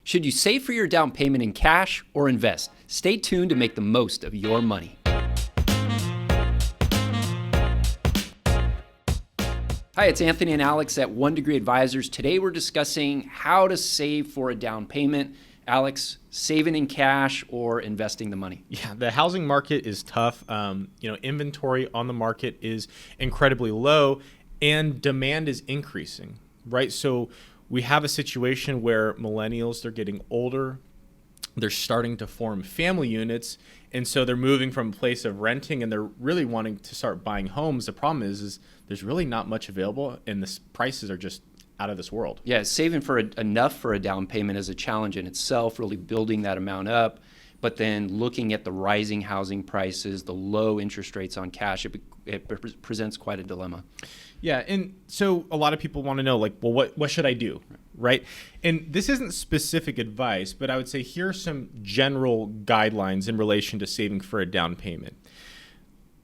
Should you save for your down payment in cash or invest? Stay tuned to make the most of your money. Hi, it's Anthony and Alex at 1 Degree Advisors. Today we're discussing how to save for a down payment. Alex, saving in cash or investing the money? Yeah, the housing market is tough. Inventory on the market is incredibly low and demand is increasing, right? So we have a situation where millennials, they're getting older. They're starting to form family units. And so they're moving from a place of renting and they're really wanting to start buying homes. The problem is there's really not much available and the prices are just out of this world. Yeah, saving for enough for a down payment is a challenge in itself, really building that amount up. But then looking at the rising housing prices, the low interest rates on cash, it presents quite a dilemma. Yeah, and so a lot of people want to know, like, well, what should I do, right? And this isn't specific advice, but I would say here are some general guidelines in relation to saving for a down payment.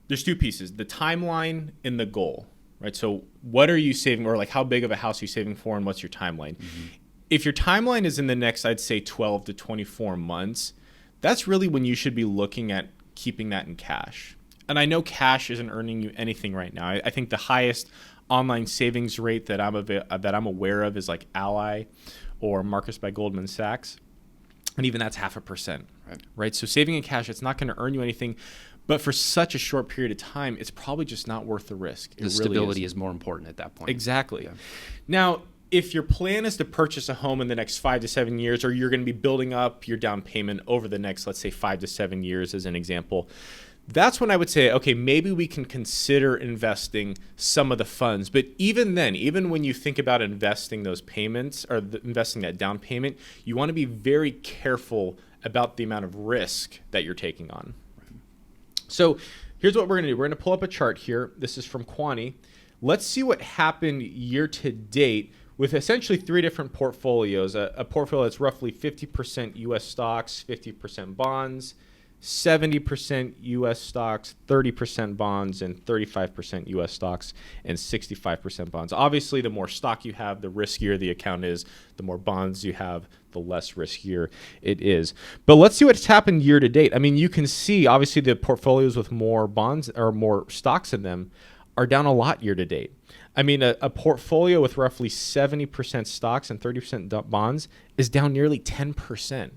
There's two pieces, the timeline and the goal, right? So what are you saving, or like how big of a house are you saving for, and what's your timeline? Mm-hmm. If your timeline is in the next, I'd say 12 to 24 months, that's really when you should be looking at keeping that in cash. And I know cash isn't earning you anything right now. I think the highest online savings rate that I'm aware of is like Ally or Marcus by Goldman Sachs. And even that's 0.5%, right? So saving in cash, it's not going to earn you anything. But for such a short period of time, it's probably just not worth the risk. The stability is more important at that point. Exactly. Yeah. Now, if your plan is to purchase a home in the next 5 to 7 years, or you're going to be building up your down payment over the next, let's say, 5 to 7 years as an example, that's when I would say, okay, maybe we can consider investing some of the funds. But even then, even when you think about investing those payments or investing that down payment, you want to be very careful about the amount of risk that you're taking on. Right. So here's what we're going to do. We're going to pull up a chart here. This is from Quantity. Let's see what happened year to date with essentially three different portfolios. A portfolio that's roughly 50% U.S. stocks, 50% bonds, 70% U.S. stocks, 30% bonds, and 35% U.S. stocks, and 65% bonds. Obviously, the more stock you have, the riskier the account is. The more bonds you have, the less riskier it is. But let's see what's happened year to date. I mean, you can see, obviously, the portfolios with more bonds or more stocks in them are down a lot year to date. I mean, a portfolio with roughly 70% stocks and 30% bonds is down nearly 10%,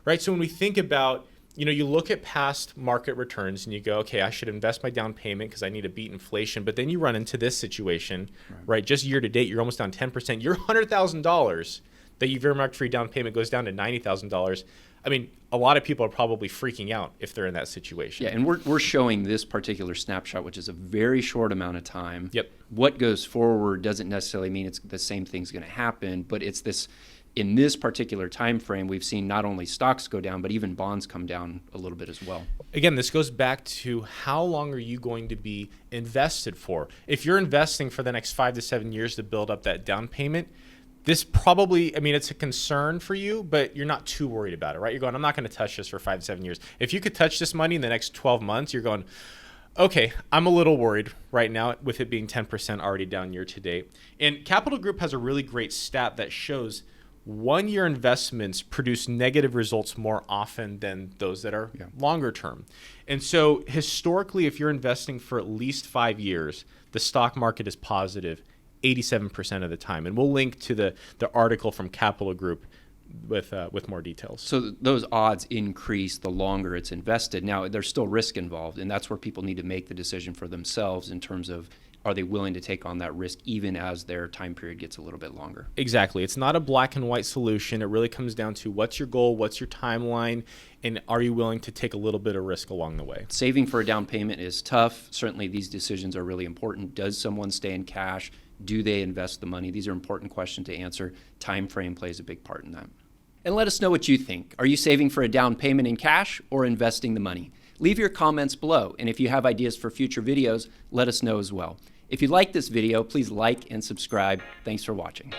right? So when we think about, you look at past market returns and you go, okay, I should invest my down payment because I need to beat inflation. But then you run into this situation, right? Just year to date, you're almost down 10%. Your $100,000 that you've earmarked for your down payment goes down to $90,000. I mean, a lot of people are probably freaking out if they're in that situation. Yeah, and we're showing this particular snapshot, which is a very short amount of time. Yep. What goes forward doesn't necessarily mean it's the same thing's going to happen, but it's this. In this particular time frame, we've seen not only stocks go down, but even bonds come down a little bit as well. Again, this goes back to how long are you going to be invested for? If you're investing for the next 5 to 7 years to build up that down payment, this probably, it's a concern for you, but you're not too worried about it, right? You're going, I'm not going to touch this for 5 to 7 years. If you could touch this money in the next 12 months, you're going, okay, I'm a little worried right now with it being 10% already down year to date. And Capital Group has a really great stat that shows 1-year investments produce negative results more often than those that are longer term. And so historically, if you're investing for at least 5 years, the stock market is positive 87% of the time. And we'll link to the article from Capital Group with more details. So those odds increase the longer it's invested. Now, there's still risk involved, and that's where people need to make the decision for themselves in terms of, are they willing to take on that risk even as their time period gets a little bit longer? Exactly. It's not a black and white solution. It really comes down to what's your goal, what's your timeline, and are you willing to take a little bit of risk along the way? Saving for a down payment is tough. Certainly these decisions are really important. Does someone stay in cash? Do they invest the money? These are important questions to answer. Time frame plays a big part in that. And let us know what you think. Are you saving for a down payment in cash or investing the money? Leave your comments below. And if you have ideas for future videos, let us know as well. If you like this video, please like and subscribe. Thanks for watching.